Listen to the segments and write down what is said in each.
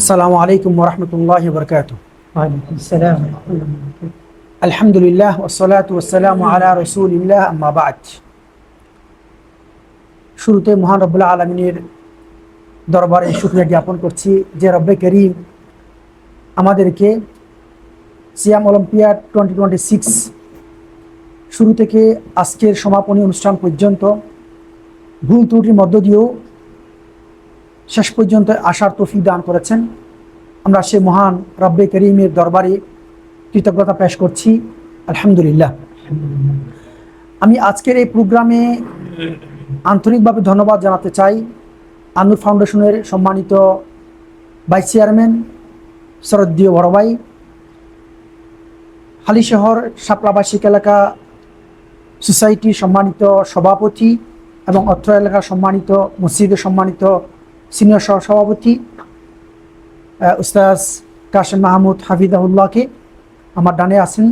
আসসালামু আলাইকুম ওরহমতুল্লাহি ওয়াবারাকাতুহু। ওয়ালাইকুম আসসালাম ওয়া রাহমাতুল্লাহ। আলহামদুলিল্লাহ ওয়াসসালাতু ওয়াসসালামু আলা রাসূলিল্লাহ আম্মা বা'দ। শুরুতে মহান রব্বুল আলামিনের দরবারে শুকরিয়া জ্ঞাপন করছি যে রব্বে করিম আমাদেরকে সিয়াম অলিম্পিয়াড 2026 শুরু থেকে আজকের সমাপনী অনুষ্ঠান পর্যন্ত ভুল ত্রুটির মধ্য দিয়েও শেষ পর্যন্ত আসার তৌফিক দান করেছেন। আমরা সে মহান রব্বে করিমের দরবারে কৃতজ্ঞতা পেশ করছি, আলহামদুলিল্লাহ। আমি আজকের এই প্রোগ্রামে আন্তরিকভাবে ধন্যবাদ জানাতে চাই আন্নুর ফাউন্ডেশনের সম্মানিত ভাইস চেয়ারম্যান শ্রদ্ধেয় বড় ভাই, হালিশহর শাপলাবাসিক এলাকা সোসাইটির সম্মানিত সভাপতি এবং অত্র এলাকার সম্মানিত মসজিদের সম্মানিত সিনিয়র সহসভাপতি উস্তাজ কাশেম মাহমুদ হাফিজাহুল্লাহকে আমার ডানে আছেন,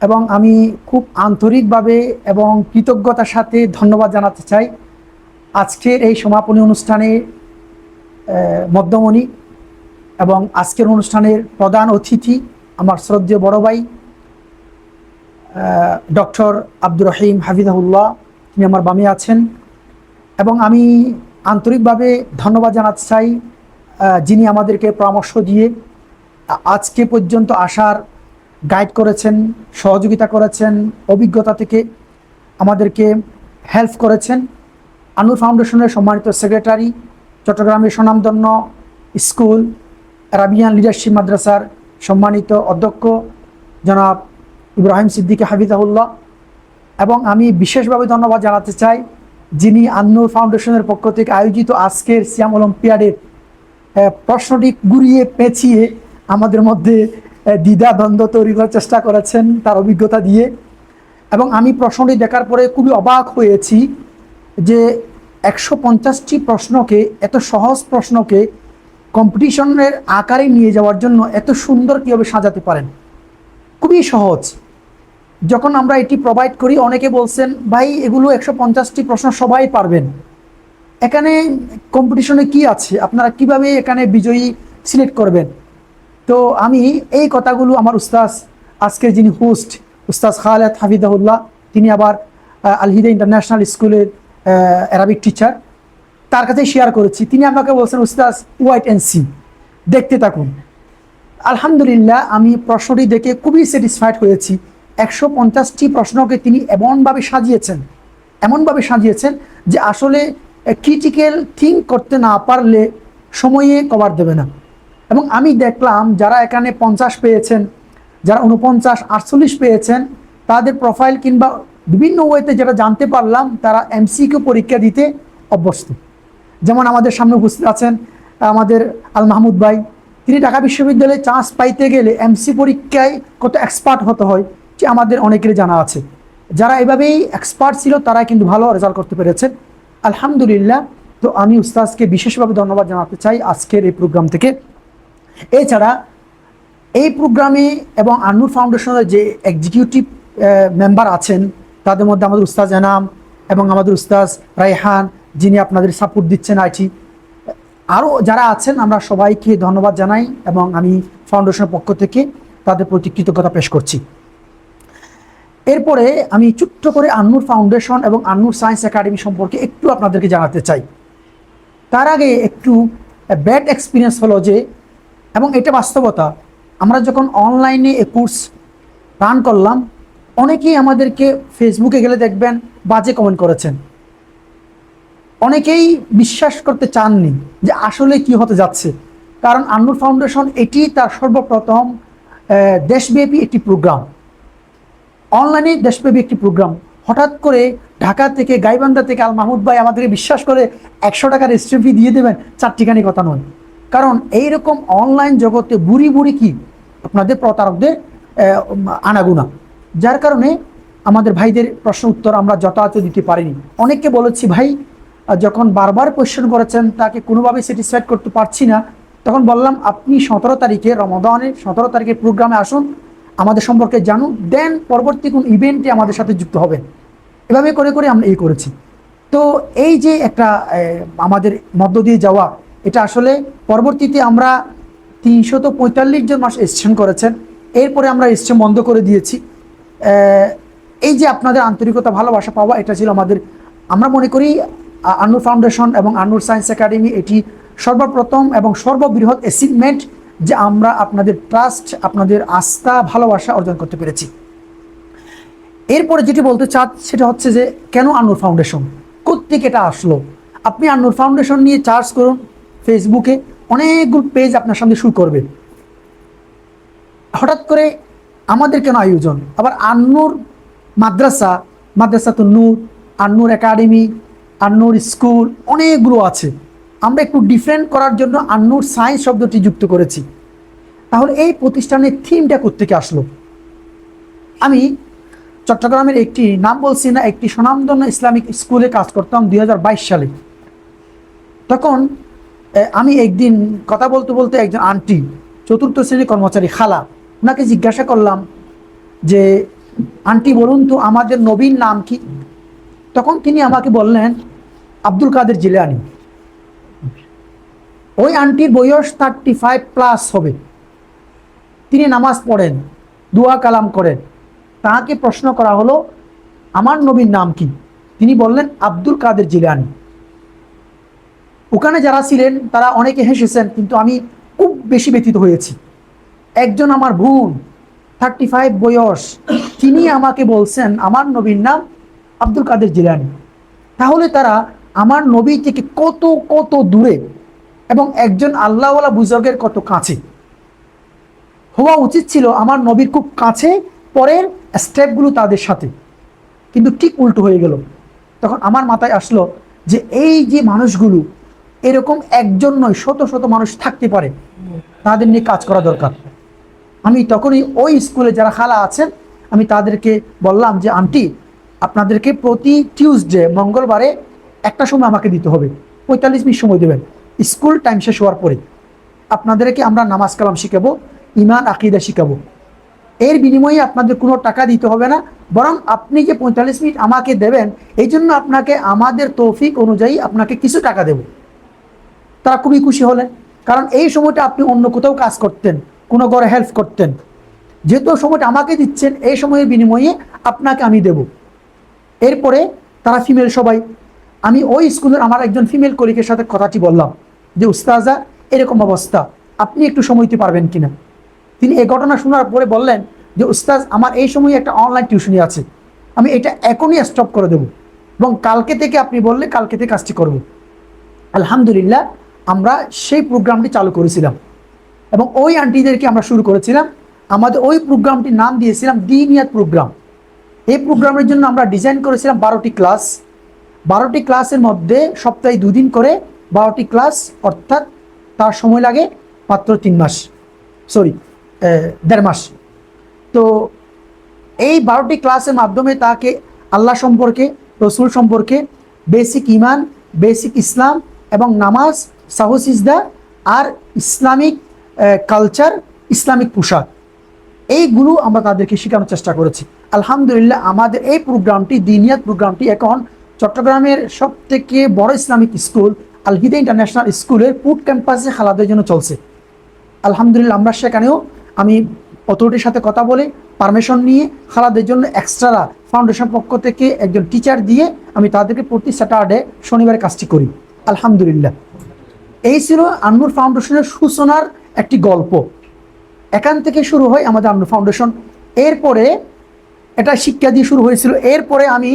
এবং আমি খুব আন্তরিকভাবে এবং কৃতজ্ঞতার সাথে ধন্যবাদ জানাতে চাই আজকের এই সমাপনী অনুষ্ঠানে মধ্যমণি এবং আজকের অনুষ্ঠানের প্রধান অতিথি আমার শ্রদ্ধেয় বড় ভাই ডক্টর আব্দুর রহিম হাফিজাহুল্লাহ, তিনি আমার বামে আছেন। এবং আমি আন্তরিকভাবে ধন্যবাদ জানাতে চাই যিনি আমাদেরকে পরামর্শ দিয়ে আজকে পর্যন্ত আসার গাইড করেছেন, সহযোগিতা করেছেন, অভিজ্ঞতা থেকে আমাদেরকে হেল্প করেছেন। আন্নুর ফাউন্ডেশনের সম্মানিত সেক্রেটারি, চট্টগ্রামের স্বনামধন্য স্কুল আরাবিয়ান লিডারশিপ মাদ্রাসার সম্মানিত অধ্যক্ষ জনাব ইব্রাহিম সিদ্দিকী হাফিজাহুল্লাহ, এবং আমি বিশেষভাবে ধন্যবাদ জানাতে চাই যিনি আন্নুর ফাউন্ডেশনের পক্ষ থেকে আয়োজিত আজকের সিয়াম অলিম্পিয়াডের প্রশ্নটি ঘুরিয়ে পেঁচিয়ে আমাদের মধ্যে দ্বিধা দ্বন্দ্ব তৈরি করার চেষ্টা করেছেন তার অভিজ্ঞতা দিয়ে। এবং আমি প্রশ্নটি দেখার পরে খুবই অবাক হয়েছি যে 150টি প্রশ্নকে, এত সহজ প্রশ্নকে কম্পিটিশনের আকারে নিয়ে যাওয়ার জন্য এত সুন্দর কীভাবে সাজাতে পারেন। খুবই সহজ। যখন আমরা এটি প্রোভাইড করি অনেকে বলছেন ভাই এগুলো 150টি প্রশ্ন সবাই পারবেন, এখানে কম্পিটিশনে কি আছে, আপনারা কিভাবে এখানে বিজয়ী সিলেক্ট করবেন। তো আমি এই কথাগুলো আমার উস্তাজ, আজকের যিনি হোস্ট উস্তাজ খালেদ হাফিজাহুল্লাহ, তিনি আবার আল হিদা ইন্টারন্যাশনাল স্কুলের অ্যারাবিক টিচার, তার কাছে শেয়ার করেছি। তিনি আমাকে বলছেন উস্তাজ ওয়াইট অ্যান্ড সি, দেখতে থাকুন। আলহামদুলিল্লাহ, আমি প্রশ্নটি দেখে খুবই স্যাটিসফাইড হয়েছি। 150টি প্রশ্নকে তিনি এমনভাবে সাজিয়েছেন যে আসলে ক্রিটিক্যাল থিঙ্ক করতে না পারলে সময়ে কভার দেবে না। এবং আমি দেখলাম যারা এখানে 50 পেয়েছেন, যারা 49, 48 পেয়েছেন, তাদের প্রোফাইল কিংবা বিভিন্ন ওয়েতে যেটা জানতে পারলাম তারা এমসিকিউ পরীক্ষা দিতে অভ্যস্ত। যেমন আমাদের সামনে উপস্থিত আছেন আমাদের আল মাহমুদ ভাই, তিনি ঢাকা বিশ্ববিদ্যালয়ে চান্স পাইতে গেলে এমসি পরীক্ষায় কত এক্সপার্ট হতে হয় যে আমাদের অনেকেরই জানা আছে। যারা এভাবেই এক্সপার্ট ছিল তারা কিন্তু ভালো রেজাল্ট করতে পেরেছেন, আলহামদুলিল্লাহ। তো আমি উস্তাজকে বিশেষভাবে ধন্যবাদ জানাতে চাই আজকের এই প্রোগ্রাম থেকে। এছাড়া এই প্রোগ্রামে এবং আন্নুর ফাউন্ডেশনের যে এক্সিকিউটিভ মেম্বার আছেন তাদের মধ্যে আমাদের উস্তাজ এনাম এবং আমাদের উস্তাজ রায়হান, যিনি আপনাদের সাপোর্ট দিচ্ছেন আইটি, আরও যারা আছেন, আমরা সবাইকে ধন্যবাদ জানাই এবং আমি ফাউন্ডেশনের পক্ষ থেকে তাদের প্রতি কৃতজ্ঞতা পেশ করছি। এরপরে আমি ছোট্ট করে আন্নুর ফাউন্ডেশন এবং আন্নুর সায়েন্স একাডেমি সম্পর্কে একটু আপনাদেরকে জানাতে চাই। তার আগে একটু ব্যাড এক্সপিরিয়েন্স হলো যে, এবং এটা বাস্তবতা, আমরা যখন অনলাইনে এই কোর্স রান করলাম অনেকেই আমাদেরকে ফেসবুকে গেলে দেখবেন বাজে কমেন্ট করেছেন। অনেকেই বিশ্বাস করতে চাননি যে আসলে কি হতে যাচ্ছে, কারণ আন্নুর ফাউন্ডেশন এটি তার সর্বপ্রথম দেশব্যাপী একটি প্রোগ্রাম, অনলাইনে দেশব্যাপী একটি প্রোগ্রাম। হঠাৎ করে ঢাকা থেকে, গাইবান্ধা থেকে আল মাহমুদ ভাই আমাদেরকে বিশ্বাস করে 100 টাকার রেজিস্ট্রি ফি দিয়ে দেবেন, চারটিখানি কথা নয়। কারণ এইরকম অনলাইন জগতে বুড়ি কি আপনাদের প্রতারকদের আনাগুনা, যার কারণে আমাদের ভাইদের প্রশ্ন উত্তর আমরা যথাযথ দিতে পারিনি। অনেককে বলেছি ভাই, যখন বারবার কোয়েশ্চেন করেছেন তাকে কোনোভাবে স্যাটিসফাইড করতে পারছি না, তখন বললাম আপনি 17 তারিখে রমাদানের 17 তারিখের প্রোগ্রামে আসুন, আমাদের সম্পর্কে জানুন, দেন পরবর্তী কোন ইভেন্টে আমাদের সাথে যুক্ত হবেন। এভাবে করে আমরা এই করেছি। তো এই যে একটা আমাদের মধ্য দিয়ে যাওয়া, এটা আসলে পরবর্তীতে আমরা 345 জন মানুষ রেজিস্ট্রেশন করেছেন। এরপরে আমরা রেজিস্ট্রেশন বন্ধ করে দিয়েছি। এই যে আপনাদের আন্তরিকতা ভালোবাসা পাওয়া, এটা ছিল আমাদের, আমরা মনে করি আন্নুর ফাউন্ডেশন এবং আন্নুর সায়েন্স একাডেমি এটি সর্বপ্রথম এবং সর্ববৃহৎ অ্যাচিভমেন্ট যে আমরা আপনাদের ট্রাস্ট, আপনাদের আস্থা ভালোবাসা অর্জন করতে পেরেছি। এরপরে যেটি বলতে চান সেটা হচ্ছে যে কেন আন্নুর ফাউন্ডেশন, কোত্থেকে এটা আসলো। আপনি আন্নুর ফাউন্ডেশন নিয়ে সার্চ করুন ফেসবুকে, অনেকগুলো পেজ আপনার সামনে শুরু করবে। হঠাৎ করে আমাদের কেন আয়োজন, আবার আন্নুর মাদ্রাসা, মাদ্রাসাতুন নূর, আন্নুর একাডেমি, আন্নুর স্কুল অনেকগুলো আছে। আমরা একটু ডিফারেন্ট করার জন্য আন্নুর সায়েন্স শব্দটি যুক্ত করেছি। তাহলে এই প্রতিষ্ঠানের থিমটা কোত্থেকে আসলো। আমি চট্টগ্রামের একটি, নাম বলছি না, একটি স্বনামধন্য ইসলামিক স্কুলে কাজ করতাম 2022 সালে। তখন আমি একদিন কথা বলতে বলতে একজন আন্টি, 4র্থ শ্রেণীর কর্মচারী খালা, ওনাকে জিজ্ঞাসা করলাম যে আন্টি বলুন তো আমাদের নবীর নাম কি। তখন তিনি আমাকে বললেন আব্দুল কাদের জিলানী। ওই আন্টির বয়স 35+ হবে। তিনি নামাজ পড়েন, দোয়া কালাম করেন। তাকে প্রশ্ন করা হলো আমার নবীর নাম কি, তিনি বললেন আব্দুল কাদের জিলানী। ওখানে যারা ছিলেন তারা অনেকে হেসেছেন, কিন্তু আমি খুব বেশি ব্যথিত হয়েছি। একজন আমার বোন 35 বয়স, তিনি আমাকে বলছেন আমার নবীর নাম আব্দুল কাদের জিলানী। তাহলে তারা আমার নবী থেকে কত কত দূরে এবং একজন আল্লাহওয়ালা বুজুর্গের কত কাছে। হওয়া উচিত ছিল আমার নবীর খুব কাছে, পরের স্টেপগুলো তাদের সাথে, কিন্তু ঠিক উল্টো হয়ে গেল। তখন আমার মাথায় আসলো যে এই যে মানুষগুলো, এরকম একজন নয় শত শত মানুষ থাকতে পারে, তাদের নিয়ে কাজ করা দরকার। আমি তখনই ওই স্কুলে যারা খালা আছেন আমি তাদেরকে বললাম যে আন্টি আপনাদেরকে প্রতি টিউসডে মঙ্গলবারে একটা সময় আমাকে দিতে হবে, 45 মিনিট সময় দেবেন স্কুল টাইম শেষ হওয়ার পরে। আপনাদেরকে আমরা নামাজ কালাম শিখাবো, ইমান আকিদা শিখাবো। এর বিনিময়ে আপনাদের কোনো টাকা দিতে হবে না, বরং আপনি যে 45 মিনিট আমাকে দেবেন এই জন্য আপনাকে আমাদের তৌফিক অনুযায়ী আপনাকে কিছু টাকা দেব। তারা খুবই খুশি হলেন, কারণ এই সময়টা আপনি অন্য কোথাও কাজ করতেন, কোনো ঘরে হেল্প করতেন, যেহেতু সময়টা আমাকে দিচ্ছেন এই সময়ের বিনিময়ে আপনাকে আমি দেব। এরপরে তারা ফিমেল সবাই। আমি ওই স্কুলের আমার একজন ফিমেল কলিগের সাথে কথাটি বললাম যে উস্তাজা এরকম অবস্থা, আপনি একটু সময় দিতে পারবেন কিনা। তিনি এই ঘটনা শোনার পরে বললেন যে উস্তাজ আমার এই সময় একটা অনলাইন টিউশনি আছে, আমি এটা এখনই স্টপ করে দেব এবং কালকে থেকে আপনি বললে কালকে থেকে কাজটি করব। আলহামদুলিল্লাহ আমরা সেই প্রোগ্রামটি চালু করেছিলাম এবং ওই আন্টিদেরকে আমরা শুরু করেছিলাম। আমাদের ওই প্রোগ্রামটির নাম দিয়েছিলাম দিনিয়াত প্রোগ্রাম। এই প্রোগ্রামের জন্য আমরা ডিজাইন করেছিলাম 12টি ক্লাস। 12টি ক্লাসের মধ্যে সপ্তাহে 2 দিন করে 12টি ক্লাস, অর্থাৎ তার সময় লাগে মাত্র 3 মাস, সরি 1.5 মাস। তো এই 12টি ক্লাসের মাধ্যমে তাকে আল্লাহ সম্পর্কে, রসুল সম্পর্কে, বেসিক ইমান, বেসিক ইসলাম এবং নামাজ, সাহু সিজদা আর ইসলামিক কালচার, ইসলামিক পোশাক, এইগুলো আমরা তাদেরকে শেখানোর চেষ্টা করেছি। আলহামদুলিল্লাহ আমাদের এই প্রোগ্রামটি, দিনিয়াত প্রোগ্রামটি এখন চট্টগ্রামের সবথেকে বড় ইসলামিক স্কুল আল হিদা ইন্টারন্যাশনাল স্কুলের ফুড ক্যাম্পাসে খালাদের জন্য চলছে। আলহামদুলিল্লাহ আমরা সেখানেও আমি অথরিটির সাথে কথা বলে পারমিশন নিয়ে খালাদের জন্য এক্সট্রা ফাউন্ডেশন পক্ষ থেকে একজন টিচার দিয়ে আমি তাদেরকে প্রতি স্যাটারডে শনিবারে কাজটি করি। আলহামদুলিল্লাহ এই ছিল আন্নুর ফাউন্ডেশনের সূচনার একটি গল্প। এখান থেকে শুরু হয় আমাদের আন্নুর ফাউন্ডেশন। এরপরে এটা শিক্ষা দিয়ে শুরু হয়েছিল। এরপরে আমি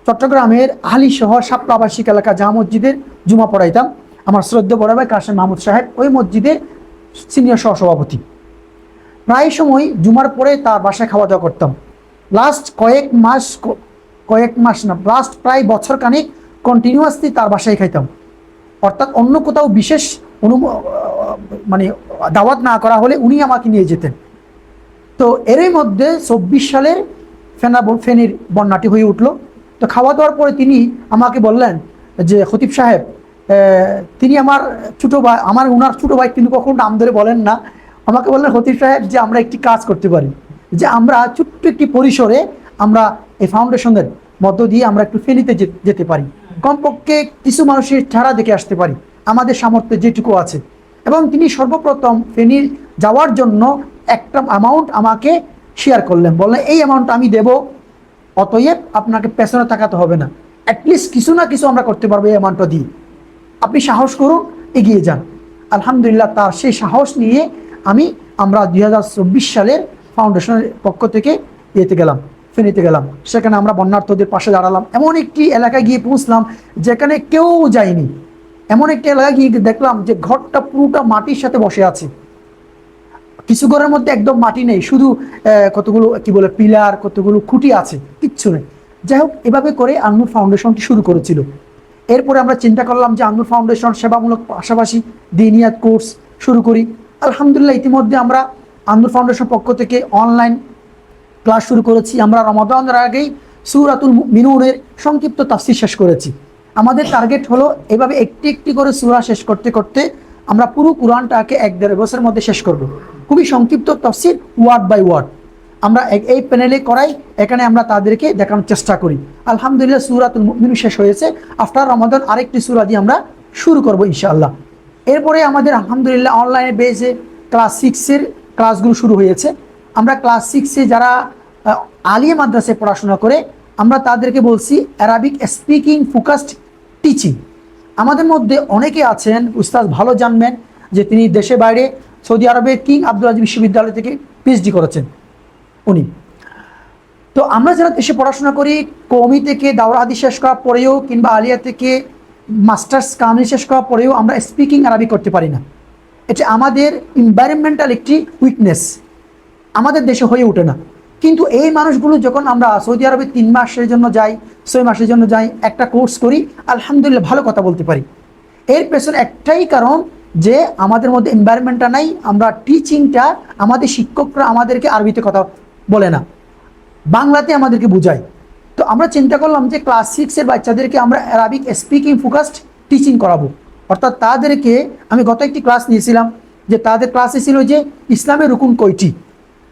চট্টগ্রামের আলী শহর শাপলা আবাসিক এলাকা জামা মসজিদের জুমা পড়াইতাম। আমার শ্রদ্ধা বড় ভাই কাশেম মাহমুদ সাহেব ওই মসজিদের সিনিয়র সহসভাপতি। প্রায় সময় জুমার পরে তার বাসায় খাওয়া দাওয়া করতাম। লাস্ট কয়েক মাস না, লাস্ট প্রায় বছর খানিক কন্টিনিউয়াসলি তার বাসায় খাইতাম, অর্থাৎ অন্য কোথাও বিশেষ মানে দাওয়াত না করা হলে উনি আমাকে নিয়ে যেতেন। তো এরই মধ্যে 24 সালের ফেনীর বন্যাটি হয়ে উঠলো। তো খাওয়া দাওয়ার পরে তিনি আমাকে বললেন যে খতিব সাহেব, তিনি আমার ছোটো ভাই, ওনার ছোটো ভাই, কিন্তু কখনো নাম ধরে বলেন না, আমাকে বললেন খতিব সাহেব যে আমরা একটি কাজ করতে পারি, যে আমরা ছোট্ট একটি পরিসরে আমরা এই ফাউন্ডেশনের মধ্য দিয়ে আমরা একটু ফেনীতে যেতে পারি, কমপক্ষে কিছু মানুষের চেহারা দেখে আসতে পারি, আমাদের সামর্থ্যে যেটুকু আছে, এবং তিনি সর্বপ্রথম ফেনী যাওয়ার জন্য একটা অ্যামাউন্ট আমাকে শেয়ার করলেন, বললেন এই অ্যামাউন্ট আমি দেব, অতএব আপনাকে পেছনে তাকাতে হবে না, অ্যাটলিস্ট কিছু না কিছু আমরা করতে পারবো এই অ্যামাউন্টটা দিয়ে, আপনি সাহস করুন, এগিয়ে যান। আলহামদুলিল্লাহ তার সেই সাহস নিয়ে আমরা 2024 সালের ফাউন্ডেশনের পক্ষ থেকে ইয়েতে গেলাম, ফেনীতে গেলাম। সেখানে আমরা বন্যার্থদের পাশে দাঁড়ালাম। এমন একটি এলাকায় গিয়ে পৌঁছলাম যেখানে কেউ যায়নি। এমন একটি এলাকায় গিয়ে দেখলাম যে ঘরটা পুরোটা মাটির সাথে বসে আছে। কিছু ঘরের মধ্যে একদম মাটি নেই, শুধু কতগুলো কি বলে পিলার, কতগুলো খুঁটি আছে, কিচ্ছু নেই। যাই হোক, এভাবে করে আন্নুর ফাউন্ডেশনটি শুরু করেছিল। এরপরে আমরা চিন্তা করলাম যে আন্নুর ফাউন্ডেশন সেবামূলক পাশাপাশি দিনিয়াত কোর্স শুরু করি। আলহামদুলিল্লাহ ইতিমধ্যে আমরা আন্নুর ফাউন্ডেশন পক্ষ থেকে অনলাইন ক্লাস শুরু করেছি। আমরা রমাদানের আগেই সূরাতুল মুমিনুনের সংক্ষিপ্ত তাফসীর শেষ করেছি। আমাদের টার্গেট হলো এভাবে একটি একটি করে সূরা শেষ করতে করতে আমরা পুরো কোরআনটাকে 1-1.5 বছরের মধ্যে শেষ করব। খুবই সংক্ষিপ্ত তাফসীর, ওয়ার্ড বাই ওয়ার্ড আমরা এই প্যানেলে করাই, এখানে আমরা তাদেরকে দেখানোর চেষ্টা করি। আলহামদুলিল্লাহ সূরাতুল মুমিনুন শেষ হয়েছে। আফটার রমাদান আরেকটি সূরা দিয়ে আমরা শুরু করব ইনশাআল্লাহ। এরপরে আমাদের আলহামদুলিল্লাহ অনলাইনে বেসে ক্লাস 6-এর ক্লাসগুলো শুরু হয়েছে। আমরা ক্লাস 6-এ যারা আলিয়া মাদ্রাসায় পড়াশোনা করে, আমরা তাদেরকে বলছি অ্যারাবিক স্পিকিং ফোকাসড টিচিং। আমাদের মধ্যে অনেকে আছেন, উস্তাদ ভালো জানবেন যে তিনি দেশে বাইরে সৌদি আরবের কিং আব্দুল আজিজ বিশ্ববিদ্যালয় থেকে পিএইচডি করেছেন উনি। তো আমরা যারা দেশে পড়াশোনা করি, কওমি থেকে দাওরা হাদিস শেষ করার পরেও কিংবা আলিয়া থেকে মাস্টার্স কামিল শেষ করার পরেও আমরা স্পিকিং আরবি করতে পারি না। এটা আমাদের এনভায়রনমেন্টাল একটি উইকনেস, আমাদের দেশে হয়ে ওঠে না। কিন্তু এই মানুষগুলো যখন আমরা সৌদি আরবে 3 মাসের জন্য যাই, 6 মাসের জন্য যাই, একটা কোর্স করি, আলহামদুলিল্লাহ ভালো কথা বলতে পারি। এর পেছনে একটাই কারণ যে আমাদের মধ্যে এনভায়রনমেন্টটা নাই। আমরা টিচিংটা, আমাদের শিক্ষকরা আমাদেরকে আরবিতে কথা বলে না, বাংলাতে আমাদেরকে বুঝায়। তো আমরা চিন্তা করলাম যে ক্লাস 6-এর বাচ্চাদেরকে আমরা অ্যারাবিক স্পিকিং ফোকাসড টিচিং করাবো। অর্থাৎ তাদেরকে আমি গত একটি ক্লাস নিয়েছিলাম যে তাদের ক্লাসে ছিল যে ইসলামের রুকুন কয়টি।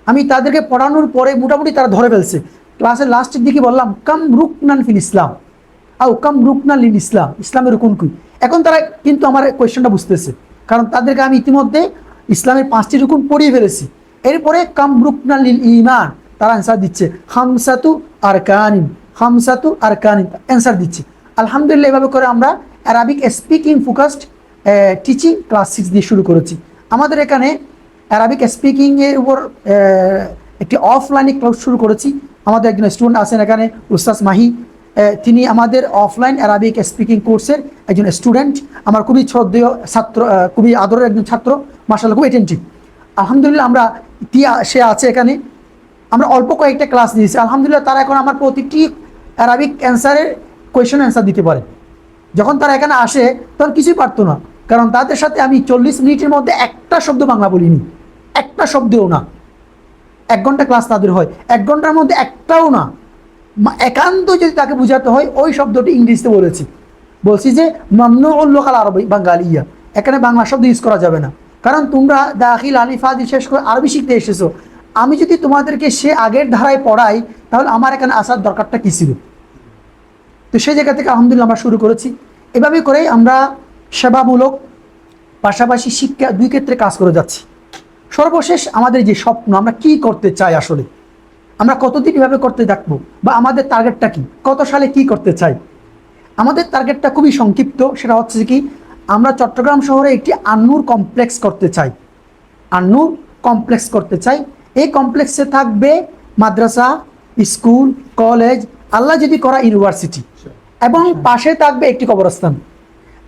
আমি তাদেরকে পড়ানোর পরে মোটামুটি তারা ধরে ফেলছে। ক্লাসের লাস্টের দিকে বললাম কাম রুকনান ফিল ইসলাম আও কাম রুকনান লিল ইসলাম, ইসলামের রুকুন কই। এখন তারা কিন্তু আমার কোয়েশ্চনটা বুঝতেছে, কারণ তাদেরকে আমি ইতিমধ্যে ইসলামের 5টি রুকুন পড়িয়ে ফেলেছি। এরপরে কাম রুকনান লিল ইমান, তারা অ্যান্সার দিচ্ছে খামসাতু আরকানিন, খামসাতু আরকানিন অ্যান্সার দিচ্ছে। আলহামদুলিল্লাহ এভাবে করে আমরা Arabic speaking focused teaching class 6 দিয়ে শুরু করেছি। আমাদের এখানে অ্যারাবিক স্পিকিংয়ের উপর একটি অফলাইনে ক্লাস শুরু করেছি। আমাদের একজন স্টুডেন্ট আছেন এখানে, উস্তাদ মাহি, তিনি আমাদের অফলাইন অ্যারাবিক স্পিকিং কোর্সের একজন স্টুডেন্ট। আমার খুবই শ্রদ্ধেয় ছাত্র, খুবই আদরের একজন ছাত্র, মাশাআল্লাহ খুব অ্যাটেনটিভ। আলহামদুলিল্লাহ সে আছে এখানে। আমরা অল্প কয়েকটা ক্লাস দিয়েছি, আলহামদুলিল্লাহ তারা এখন আমার প্রতিটি অ্যারাবিক অ্যান্সারের কোয়েশন অ্যান্সার দিতে পারে। যখন তারা এখানে আসে তখন কিছুই পারতো না, কারণ তাদের সাথে আমি 40 মিনিটের মধ্যে একটা শব্দ বাংলা বলিনি, একটা শব্দও না। 1 ঘন্টা ক্লাস তাদের হয়, 1 ঘন্টার মধ্যে একটাও না। একান্ত যদি তাকে বোঝাতে হয়, ওই শব্দটি ইংরেজিতে বলছি যে মামনুউল লোকাল আরবি বাঙ্গালিয়া, এখানে বাংলা শব্দ ইউজ করা যাবে না, কারণ তোমরা দাখিল আলিফা দিয়ে শেষ করে আরবি শিখতে এসেছো। আমি যদি তোমাদেরকে সে আগের ধারায় পড়াই, তাহলে আমার এখানে আসার দরকারটা কী ছিল? তো সেই জায়গা থেকে আলহামদুলিল্লাহ আমরা শুরু করেছি। এভাবে করেই আমরা সেবামূলক পাশাপাশি শিক্ষা 2 ক্ষেত্রে কাজ করে যাচ্ছি। সর্বশেষ আমাদের যে স্বপ্ন, আমরা কি করতে চাই, আসলে আমরা কতদিন এভাবে করতে থাকবো, বা আমাদের টার্গেটটা কি, কত সালে কি করতে চাই। আমাদের টার্গেটটা খুবই সংক্ষিপ্ত, সেটা হচ্ছে কি আমরা চট্টগ্রাম শহরে একটি আন্নুর কমপ্লেক্স করতে চাই। আন্নুর কমপ্লেক্স করতে চাই। এই কমপ্লেক্সে থাকবে মাদ্রাসা, স্কুল, কলেজ, আল্লাহ যদি করা ইউনিভার্সিটি, এবং পাশে থাকবে একটি কবরস্থান।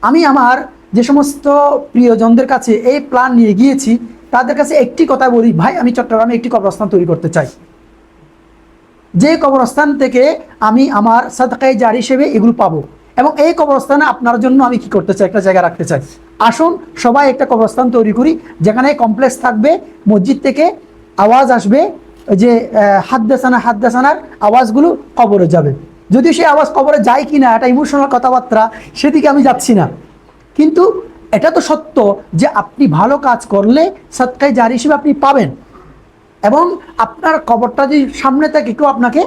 আমি আমার যে সমস্ত প্রিয়জনদের কাছে এই প্ল্যান নিয়ে গিয়েছি, তাদের কাছে একটি কথা বলি, ভাই আমি চট্টগ্রামে একটি কবরস্থান তৈরি করতে চাই, যে কবরস্থান থেকে আমি আমার সাদকায়ে জারি হিসেবে এগুলো পাবো, এবং এই কবরস্থানে আপনার জন্য আমি কি করতে চাই, একটা জায়গা রাখতে চাই। আসুন সবাই একটা কবরস্থান তৈরি করি, যেখানে কমপ্লেক্স থাকবে, মসজিদ থেকে আওয়াজ আসবে, যে হাদ্দাসানার আওয়াজগুলো কবরে যাবে। যদিও সেই আওয়াজ কবরে যায় কি না, এটা ইমোশনাল কথাবার্তা, সেদিকে আমি যাচ্ছি না, কিন্তু এটা তো সত্য যে আপনি ভালো কাজ করলে সাদকায়ে জারি হিসেবে আপনি পাবেন, এবং আপনার কবরটা যদি সামনে থাকে কেউ আপনাকে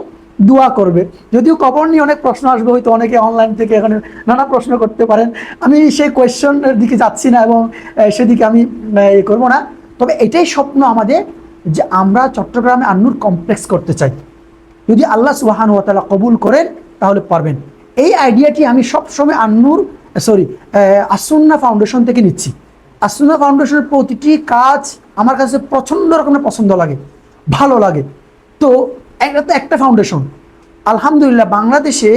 দোয়া করবে। যদিও কবর নিয়ে অনেক প্রশ্ন আসবে, হয়তো অনেকে অনলাইন থেকে এখানে নানা প্রশ্ন করতে পারেন, আমি সেই কোয়েশ্চনের দিকে যাচ্ছি না এবং সেদিকে আমি করবো না। তবে এটাই স্বপ্ন আমাদের যে আমরা চট্টগ্রামে আন্নুর কমপ্লেক্স করতে চাই। যদি আল্লাহ সুবহানাহু ওয়া তাআলা কবুল করেন তাহলে পারবেন। এই আইডিয়াটি আমি সবসময় আসুন্নাহ ফাউন্ডেশন থেকে নিচ্ছি। আসুন্নাহ ফাউন্ডেশনের প্রতিটি কাজ আমার কাছে প্রচণ্ড রকমের পছন্দ লাগে, ভালো লাগে। তো এটা তো একটা ফাউন্ডেশন, আলহামদুলিল্লাহ বাংলাদেশে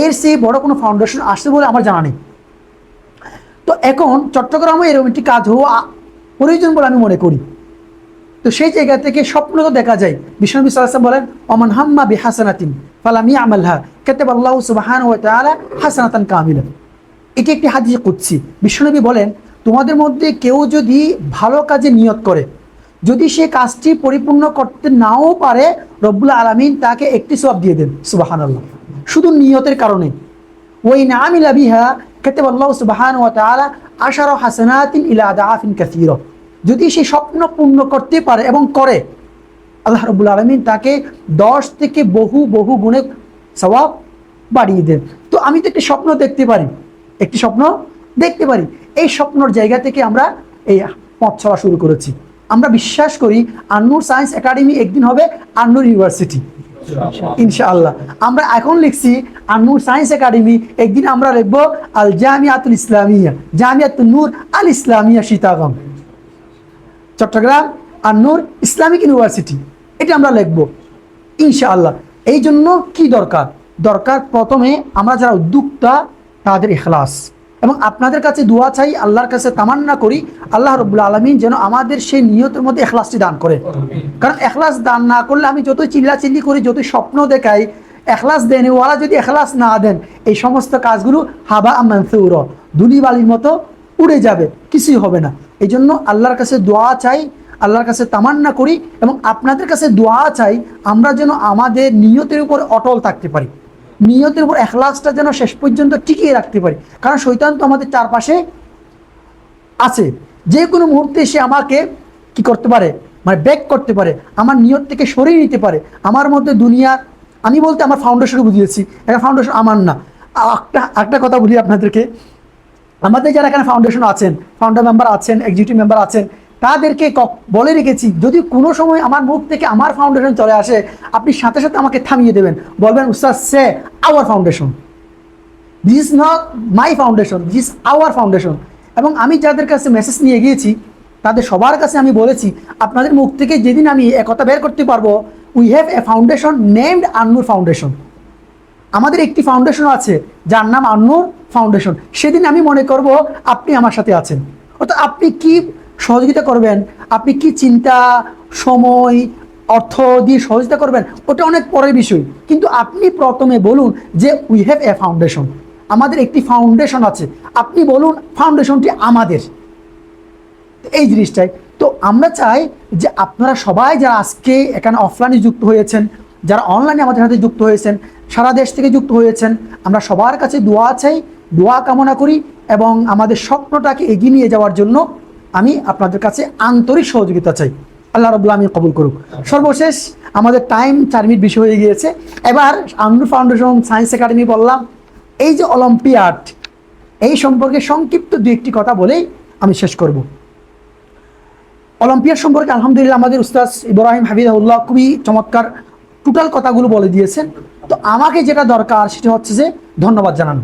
এর চেয়ে বড় কোনো ফাউন্ডেশন আসছে বলে আমার জানা নেই। তো এখন চট্টগ্রামে এরকম একটি কাজ হওয়া প্রয়োজন বলে আমি মনে করি। তো সেই জায়গা থেকে স্বপ্ন তো দেখা যায়। বিশ্বনবী সাল্লাল্লাহু আলাইহি ওয়াসাল্লাম বলেন, ওমান হাম্মা বিহাসানাতিন ফালাম ইয়ামালহা কাতাবাল্লাহু সুবহানাহু ওয়া তাআলা হাসানাতান কামিলা। এটি একটি হাদিস কুদসি। বিশ্বনবী বলেন, তোমাদের মধ্যে কেউ যদি ভালো কাজে নিয়ত করে, যদি সে কাজটি পরিপূর্ণ করতে নাও পারে, রব্বুল আলামিন তাকে একটি সওয়াব দিয়ে দেন। সুবহানাল্লাহ, শুধু নিয়তের কারণে। ওয়াইন আমিলা বিহা কাতাবাল্লাহু সুবহানাহু ওয়া তাআলা আশারা হাসানাতিন ইলা আদাফিন কাসীরা। যদি সে স্বপ্ন পূর্ণ করতে পারে এবং করে, আল্লাহ রাব্বুল আলামিন তাকে 10 থেকে বহু বহু গুণে সওয়াব বাড়িয়ে দেন। তো আমি তো একটি স্বপ্ন দেখতে পারি, একটি স্বপ্ন দেখতে পারি। এই স্বপ্নর জায়গা থেকে আমরা এই পথ চলা শুরু করেছি। আমরা বিশ্বাস করি আন্নুর সায়েন্স একাডেমি একদিন হবে আন্নুর ইউনিভার্সিটি ইনশাআল্লাহ। আমরা এখন লিখছি আন্নুর সায়েন্স একাডেমি, একদিন আমরা লিখবো আল জামিয়াতুল ইসলামিয়া, জামিয়াতুন নূর আল ইসলামিয়া চিটাগং, চট্টগ্রাম আন্নুর ইসলামিক ইউনিভার্সিটি, এটা আমরা লিখবো ইনশাআল্লাহ। এই জন্য কি দরকার? দরকার প্রথমে আমরা যারা উদ্যোক্তা তাদের ইখলাস, এবং আপনাদের কাছে দোয়া চাই, আল্লাহর কাছে তামান্না করি আল্লাহ রাব্বুল আলামিন যেন আমাদের সেই নিয়তের মধ্যে ইখলাসটি দান করে। কারণ ইখলাস দান না করলে আমি যতই চিল্লাচিল্লি করি, যতই স্বপ্ন দেখাই, ইখলাস দেন ওয়ালা যদি ইখলাস না দেন, এই সমস্ত কাজগুলো হাবা মানসুরা, ধুলি বালির মতো উড়ে যাবে, কিছুই হবে না। এই জন্য আল্লাহর কাছে দোয়া চাই, আল্লাহর কাছে তামান্না করি, এবং আপনাদের কাছে দোয়া চাই আমরা যেন আমাদের নিয়তের উপর অটল থাকতে পারি, নিয়তের উপর ইখলাসটা যেন শেষ পর্যন্ত টিকিয়ে রাখতে পারি। কারণ শয়তান তো আমাদের চারপাশে আছে, যে কোনো মুহূর্তে সে আমাকে কি করতে পারে, মানে ব্যাক করতে পারে, আমার নিয়ত থেকে সরিয়ে নিতে পারে। আমার মধ্যে দুনিয়া, আমি বলতে আমার ফাউন্ডেশনকে বুঝিয়েছি, এটা ফাউন্ডেশন আমার না। একটা কথা বলি আপনাদেরকে, আমাদের যারা এখানে ফাউন্ডেশন আছেন, ফাউন্ডার মেম্বার আছেন, এক্সিকিউটিভ মেম্বার আছেন, তাদেরকে বলে রেখেছি যদি কোনো সময় আমার মুখ থেকে আমার ফাউন্ডেশন চলে আসে, আপনি সাথে সাথে আমাকে থামিয়ে দেবেন, বলবেন উস্তাদ সে our foundation, this is not my foundation, this is our foundation. এবং আমি যাদের কাছে মেসেজ নিয়ে গিয়েছি তাদের সবার কাছে আমি বলেছি, আপনাদের মুখ থেকে যেদিন আমি একথা বের করতে পারবো, we have a foundation named আন্নুর foundation, আমাদের একটি ফাউন্ডেশন আছে যার নাম আন্নুর ফাউন্ডেশন, সেদিন আমি মনে করব আপনি আমার সাথে আছেন। অর্থাৎ আপনি কি সহযোগিতা করবেন, আপনি কি চিন্তা, সময়, অর্থ দিয়ে সহযোগিতা করবেন, ওটা অনেক পরের বিষয়। কিন্তু আপনি প্রথমে বলুন যে উই হ্যাভ এ ফাউন্ডেশন, আমাদের একটি ফাউন্ডেশন আছে, আপনি বলুন ফাউন্ডেশনটি আমাদের, এই জিনিসটাই। তো আমরা চাই যে আপনারা সবাই যারা আজকে এখানে অফলাইনে যুক্ত হয়েছেন, যারা অনলাইনে আমাদের সাথে যুক্ত হয়েছেন, সারা দেশ থেকে যুক্ত হয়েছেন, আমরা সবার কাছে দোয়া চাই, দোয়া কামনা করি, এবং আমাদের স্বপ্নটাকে এগিয়ে নিয়ে যাওয়ার জন্য আমি আপনাদের কাছে আন্তরিক সহযোগিতা চাই। আল্লাহ রাব্বুল আলামিন কবুল করুক। সর্বশেষ আমাদের টাইম 4 মিনিট বেশি হয়ে গিয়েছে। এবার আন্নুর ফাউন্ডেশন সায়েন্স একাডেমি বললাম, এই যে অলিম্পিয়াড, এই সম্পর্কে সংক্ষিপ্ত 2-1টি কথা বলেই আমি শেষ করব। অলিম্পিয়াড সম্পর্কে আলহামদুলিল্লাহ আমাদের উস্তাদ ইব্রাহিম হাফিজাহুল্লাহ খুবই চমৎকার টোটাল কথাগুলো বলে দিয়েছেন। তো আমাকে যেটা দরকার সেটা হচ্ছে যে ধন্যবাদ জানানো।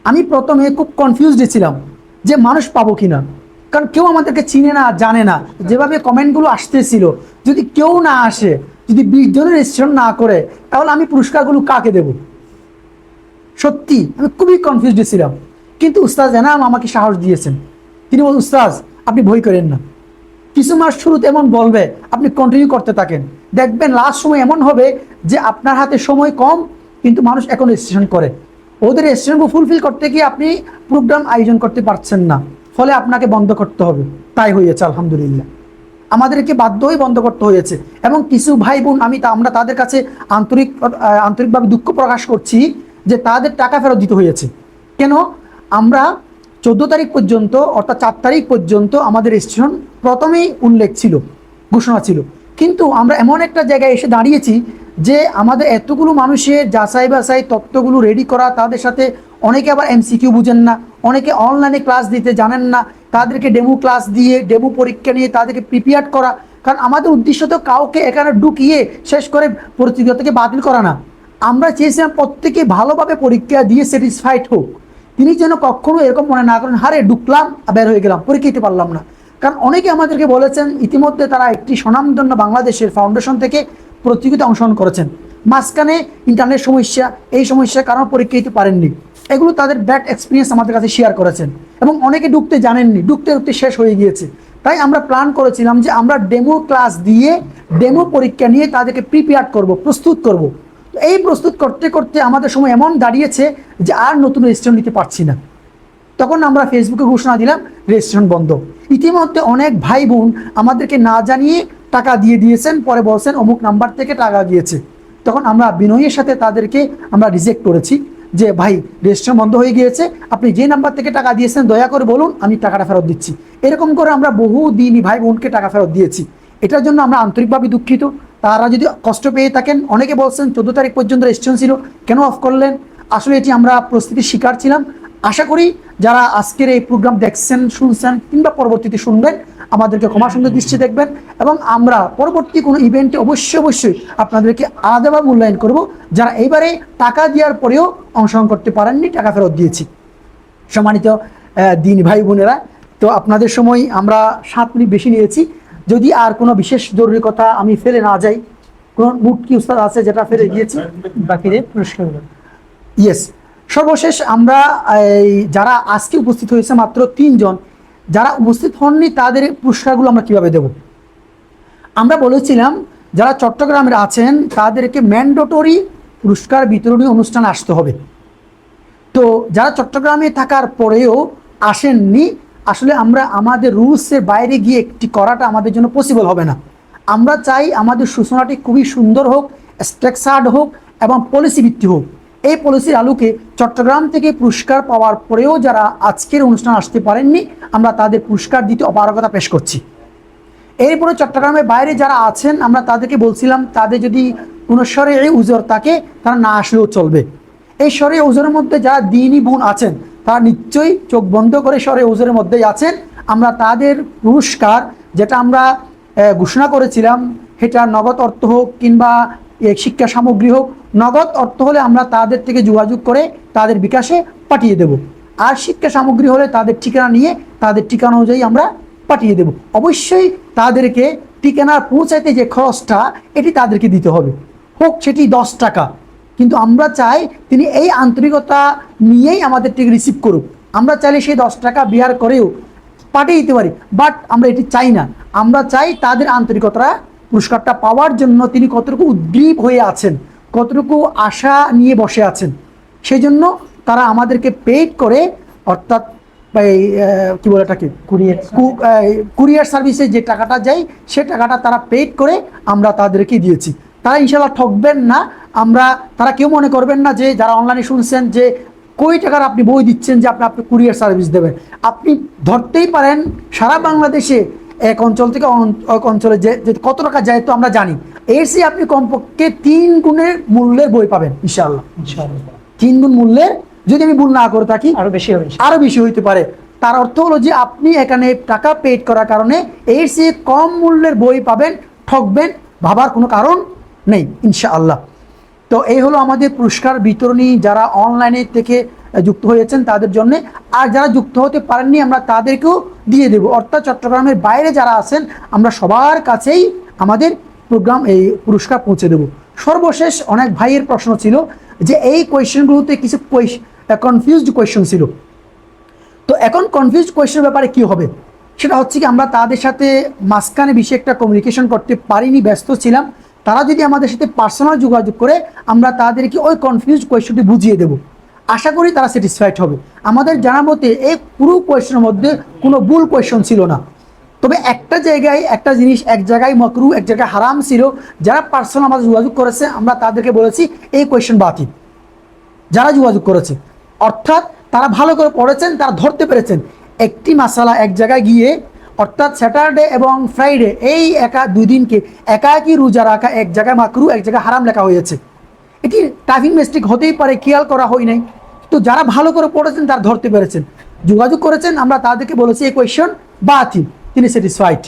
আমি প্রথমে খুব কনফিউজড ছিলাম যে মানুষ পাবো কিনা, কারণ কেউ আমাদেরকে চিনে না, জানে না। যেভাবে কমেন্টগুলো আসতেছিল, যদি কেউ না আসে, যদি 20 জনের রেজিস্ট্রেশন না করে, তাহলে আমি পুরস্কারগুলো কাকে দেব? সত্যি আমি খুবই কনফিউজড ছিলাম। কিন্তু উস্তাদ জানাম আমাকে সাহস দিয়েছেন। তিনি বলেন, উস্তাদ আপনি ভয় করেন না, কিছু মাস শুরুতে এমন বলবে, আপনি কন্টিনিউ করতে থাকেন, দেখবেন লাস্ট সময় এমন হবে যে আপনার হাতে সময় কম, কিন্তু মানুষ এখন রেজিস্ট্রেশন করে, ওদের রেজিস্ট্রেশন ফুলফিল করতে গিয়ে আপনি প্রোগ্রাম আয়োজন করতে পারছেন না, ফলে আপনাকে বন্ধ করতে হবে। তাই হয়েছে আলহামদুলিল্লাহ, আমাদেরকে বাধ্য হয়ে বন্ধ করতে হয়েছে। এবং কিছু ভাই বোন আমরা তাদের কাছে আন্তরিকভাবে দুঃখ প্রকাশ করছি যে তাদের টাকা ফেরত দিতে হয়েছে। কেন? আমরা 14 তারিখ পর্যন্ত, অর্থাৎ 4 তারিখ পর্যন্ত আমাদের রেজিস্ট্রেশন প্রথমেই উল্লেখ ছিল, ঘোষণা ছিল, কিন্তু আমরা এমন একটা জায়গায় এসে দাঁড়িয়েছি যে আমাদের এতগুলো মানুষের যাচাই বাছাই তথ্যগুলো রেডি করা, তাদের সাথে অনেকে আবার এমসিকিউ বুঝেন না, অনেকে অনলাইনে ক্লাস দিতে জানেন না, তাদেরকে ডেমো ক্লাস দিয়ে ডেমো পরীক্ষা নিয়ে তাদেরকে প্রিপেয়ার করা। কারণ আমাদের উদ্দেশ্য তো কাউকে এখানে ঢুকিয়ে শেষ করে প্রতিযোগিতাকে বাতিল করা না। আমরা চেয়েছিলাম প্রত্যেকে ভালোভাবে পরীক্ষা দিয়ে স্যাটিসফাইড হোক, তিনি যেন কখনো এরকম মনে না করেন হারে ঢুকলাম বের হয়ে গেলাম, পরীক্ষা দিতে পারলাম না। কারণ অনেকে আমাদেরকে বলেছেন ইতিমধ্যে তারা একটি স্বনামধন্য বাংলাদেশের ফাউন্ডেশন থেকে প্রতিযোগিতা অংশগ্রহণ করেছেন, মাঝখানে ইন্টারনেট সমস্যা, এই সমস্যার কারণে পরীক্ষা দিতে পারেননি। এগুলো তাদের ব্যাড এক্সপিরিয়েন্স আমাদের কাছে শেয়ার করেছেন, এবং অনেকে ঢুকতে জানেননি, ঢুকতে ঢুকতে শেষ হয়ে গিয়েছে। তাই আমরা প্ল্যান করেছিলাম যে আমরা ডেমো ক্লাস দিয়ে ডেমো পরীক্ষা নিয়ে তাদেরকে প্রিপেয়ার করব, প্রস্তুত করব। তো এই প্রস্তুত করতে করতে আমাদের সময় এমন দাঁড়িয়েছে যে আর নতুন রেজিস্ট্রেশন নিতে পারছি না। তখন আমরা ফেসবুকে ঘোষণা দিলাম রেজিস্ট্রেশন বন্ধ। ইতিমধ্যে অনেক ভাই বোন আমাদেরকে না জানিয়ে টাকা দিয়ে দিয়েছেন, পরে বলছেন অমুক নাম্বার থেকে টাকা গিয়েছে। তখন আমরা বিনয়ের সাথে তাদেরকে আমরা রিজেক্ট করেছি যে ভাই রেজিস্ট্রেশন বন্ধ হয়ে গিয়েছে, আপনি যে নাম্বার থেকে টাকা দিয়েছেন দয়া করে বলুন, আমি টাকাটা ফেরত দিচ্ছি। এরকম করে আমরা বহু দিনই ভাই বোনকে টাকা ফেরত দিয়েছি। এটার জন্য আমরা আন্তরিকভাবে দুঃখিত। তারা যদি কষ্ট পেয়ে থাকেন, অনেকে বলছেন 14 তারিখ পর্যন্ত রেজিস্ট্রেশন ছিল, কেন অফ করলেন? আসলে এটি আমরা প্রস্তুতির শিকার ছিলাম। আশা করি যারা আজকের এই প্রোগ্রাম দেখছেন, শুনছেন কিংবা পরবর্তীতে শুনবেন, আমাদেরকে ক্ষমা সুন্দর দৃষ্টি দেখবেন, এবং আমরা পরবর্তী কোনো ইভেন্টে অবশ্যই আপনাদেরকে আলাদাভাবে মূল্যায়ন করব। যারা এইবারে টাকা দেওয়ার পরেও অংশগ্রহণ করতে পারেননি, টাকা ফেরত দিয়েছি। সম্মানিত দিন ভাই বোনেরা, তো আপনাদের সময় আমরা 7 মিনিট বেশি নিয়েছি। যদি আর কোনো বিশেষ জরুরি কথা আমি ফেলে না যাই, কোনো মুড কি উস্তাদ আছে যেটা ফেলে গিয়েছি? বাকিদের পুরস্কারগুলো ইয়েস, সর্বশেষ আমরা যারা আজকে উপস্থিত হয়েছে মাত্র 3 জন, যারা উপস্থিত হননি তাদের পুরস্কারগুলো আমরা কিভাবে দেব? আমরা বলেছিলাম যারা চট্টগ্রামের আছেন তাদেরকে ম্যান্ডেটরি পুরস্কার বিতরণী অনুষ্ঠান আসতে হবে। তো যারা চট্টগ্রামে থাকার পরেও আসেননি, আসলে আমরা আমাদের রুলসের বাইরে গিয়ে একটি করাটা আমাদের জন্য পসিবল হবে না। আমরা চাই আমাদের সূচনাটি খুবই সুন্দর হোক, স্ট্রাকচার্ড হোক এবং পলিসি ভিত্তিক হোক। এই পলিসির আলোকে চট্টগ্রাম থেকে পুরস্কার পাওয়ার পরেও যারা আজকের অনুষ্ঠান আসতে পারেননি, আমরা তাদের পুরস্কার দিতে অপারগতা পেশ করছি। এরপরে চট্টগ্রামের বাইরে যারা আছেন, আমরা তাদেরকে বলছিলাম তাদের যদি কোনো শরঈ উযর থাকে তারা না আসলেও চলবে। এই শরঈ উযরের মধ্যে যারা দ্বীনী বোন আছেন তারা নিশ্চয়ই চোখ বন্ধ করে শরঈ উযরের মধ্যেই আছেন। আমরা তাদের পুরস্কার যেটা আমরা ঘোষণা করেছিলাম, সেটা নগদ অর্থ হোক কিংবা শিক্ষা সামগ্রী হোক, নগদ অর্থ হলে আমরা তাদের থেকে যোগাযোগ করে তাদের বিকাশে পাঠিয়ে দেব, আর শিক্ষা সামগ্রী হলে তাদের ঠিকানা নিয়ে তাদের ঠিকানা অনুযায়ী আমরা পাঠিয়ে দেব। অবশ্যই তাদেরকে ঠিকানা পৌঁছাইতে যে খরচটা এটি তাদেরকে দিতে হবে, হোক সেটি 10 টাকা, কিন্তু আমরা চাই তিনি এই আন্তরিকতা নিয়েই আমাদের থেকে রিসিভ করুক। আমরা চাইলে সেই 10 টাকা বিয়ার করেও পাঠিয়ে দিতে পারি, বাট আমরা এটি চাই না। আমরা চাই তাদের আন্তরিকতা পুরস্কারটা পাওয়ার জন্য তিনি কতটুকু উদ্গ্রীব হয়ে আছেন, কতটুকু আশা নিয়ে বসে আছেন, সেই জন্য তারা আমাদেরকে পেইড করে, অর্থাৎ কি বলে এটাকে, কুরিয়ার সার্ভিসে যে টাকাটা যায় সে টাকাটা তারা পেইড করে আমরা তাদেরকে দিয়েছি। তারা ইনশাল্লাহ ঠকবেন না। তারা কেউ মনে করবেন না যে যারা অনলাইনে শুনছেন যে কই টাকার আপনি বই দিচ্ছেন যে আপনি কুরিয়ার সার্ভিস দেবেন। আপনি ধরতেই পারেন সারা বাংলাদেশে এক অঞ্চল থেকে এক অঞ্চলে যে কত টাকা যায় তো আমরা জানি। এর চেয়ে আপনি কমপক্ষে 3 গুণের মূল্যের বই পাবেন ইনশাআল্লাহ। 3 গুণ মূল্যের, যদি আমি ভুল না করে থাকি আরো বেশি হবে, আরো বেশি হইতে পারে। তার অর্থ হলো যে আপনি এখানে টাকা পেড করার কারণে এর চেয়ে কম মূল্যের বই পাবেন, ঠকবেন ভাবার কোনো কারণ নেই ইনশাআল্লাহ। তো এই হলো আমাদের পুরস্কার বিতরণী, যারা অনলাইনে থেকে যুক্ত হয়েছেন তাদের জন্য। আর যারা যুক্ত হতে পারেননি আমরা তাদেরকেও দিয়ে দেব, অর্থাৎ চট্টগ্রামের বাইরে যারা আছেন আমরা সবার কাছেই আমাদের এই পুরস্কার পৌঁছে দেব। সর্বশেষ অনেক ভাইয়ের প্রশ্ন ছিল যে এই কোয়েশ্চেনগুলোতে কিছু কনফিউজড কোয়েশ্চেন ছিল। তো এখন কনফিউজড কোয়েশ্চেনের ব্যাপারে কি হবে, সেটা হচ্ছে কি আমরা তাদের সাথে মাঝখানে বেশি একটা কমিউনিকেশন করতে পারিনি, ব্যস্ত ছিলাম। তারা যদি আমাদের সাথে পার্সোনাল যোগাযোগ করে আমরা তাদেরকে ওই কনফিউজড কোয়েশ্চনটি বুঝিয়ে দেব। আশা করি তারা স্যাটিসফাইড হবে। আমাদের জানা মতে এই পুরো কোয়েশ্চেনের মধ্যে কোনো ভুল কোয়েশ্চন ছিল না, তবে একটা জায়গায় একটা জিনিস, এক জায়গায় মাকরু এক জায়গায় হারাম ছিল। যারা পার্সোনাল আমাদের যোগাযোগ করেছে আমরা তাদেরকে বলেছি এই কোয়েশ্চেন বাতিল। যারা যোগাযোগ করেছে অর্থাৎ তারা ভালো করে পড়েছেন, তারা ধরতে পেরেছেন একটি মাসালা এক জায়গায় গিয়ে অর্থাৎ স্যাটারডে এবং ফ্রাইডে এই দুই দিনকে একাকী রোজা রাখা এক জায়গায় মাকরু, এক জায়গায় হারাম লেখা হয়েছে। এটি টাইপিং মিস্টেক হতেই পারে, খেয়াল করা হয় নাই। তো যারা ভালো করে পড়েছেন তারা ধরতে পেরেছেন, যোগাযোগ করেছেন, আমরা তাদেরকে বলেছি এই কোয়েশ্চন বাতিল, তিনি স্যাটিসফাইড।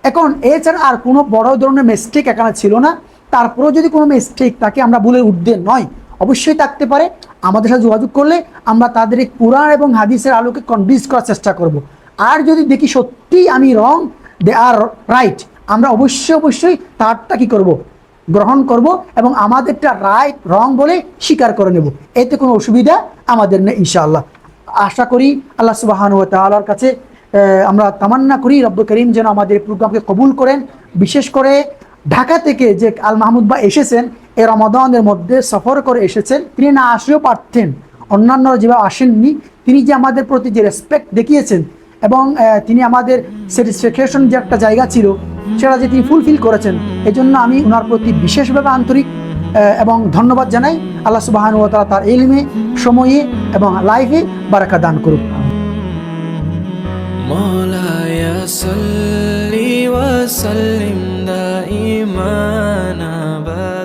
এখন এছাড়া আর কোনো বড় ধরনের মিস্টেক এখানে ছিল না। তারপরেও যদি কোনো মিস্টেক থাকে, আমরা বলে উঠতে নয়, অবশ্যই থাকতে পারে, আমাদের সাথে যোগাযোগ করলে আমরা তাদের এই কোরআন এবং হাদিসের আলোকে কনভিন্স করার চেষ্টা করব। আর যদি দেখি সত্যিই আমি রং, দে আর রাইট, আমরা অবশ্যই তারটা কি করব, গ্রহণ করব এবং আমাদেরটা রাইট রং বলে স্বীকার করে নেব। এতে কোনো অসুবিধা আমাদের নেই ইনশাআল্লাহ। আশা করি আল্লাহ সুবহানাহু ওয়া তাআলার কাছে আমরা তামান্না করি রব্বুল করিম যেন আমাদের প্রোগ্রামকে কবুল করেন। বিশেষ করে ঢাকা থেকে যে আল মাহমুদ ভাই এসেছেন, এই রমাদানের মধ্যে সফর করে এসেছেন, তিনি না আসলেও পারতেন, অন্যান্যরা যেভাবে আসেননি, তিনি যে আমাদের প্রতি যে রেসপেক্ট দেখিয়েছেন এবং তিনি আমাদের স্যাটিসফ্যাকশন যে একটা জায়গা ছিল সেটা যে তিনি ফুলফিল করেছেন, এজন্য আমি ওনার প্রতি বিশেষভাবে আন্তরিক এবং ধন্যবাদ জানাই। আল্লাহ সুবহানাহু ওয়া তাআলা তার ইলমে, সময়ে এবং লাইফে বারাকা দান করুক। مولاي صل وسلم دائما أبدا